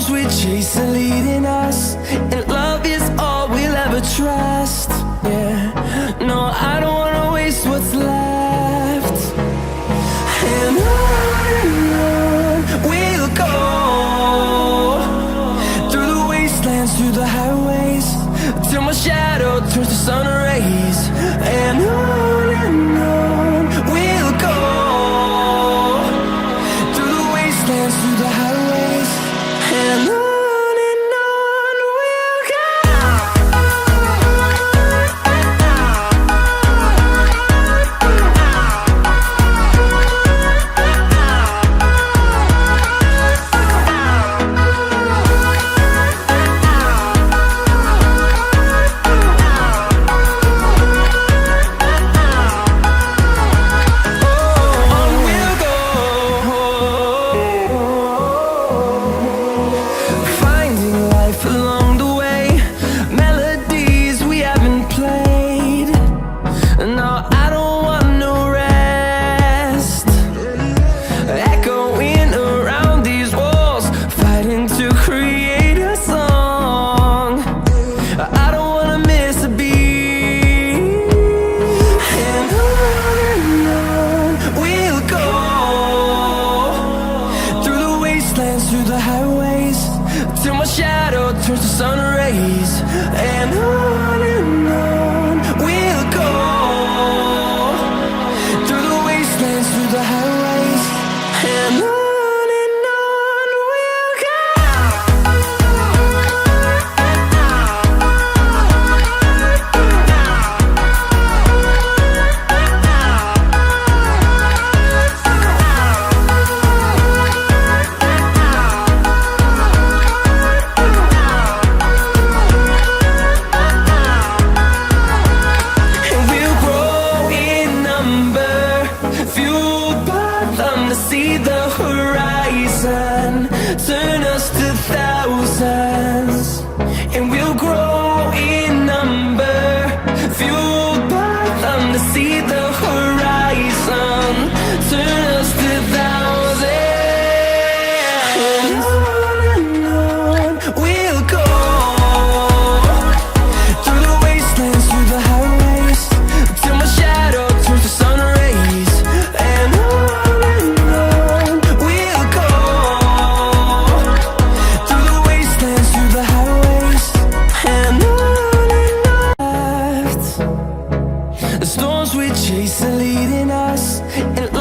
storms we chase are leading us, and love is all we'll ever trust. Yeah, no, I don't wanna waste what's left. And on we'll go, through the wastelands, through the highways, till my shadow turns to sun rays. And on we'll go, through the wastelands, through the highways, and on. Through the highways, till my shadow turns to sun rays. And on we'll go, through the wastelands, through the highways, and on. See the horizon turn us to thousands, and we'll grow in number, fueled by them. To see the horizon turn us to thousands, and on we'll go, through the wastelands, through the highways, till my shadow turns to sun rays. And the storms we chase are leading us, and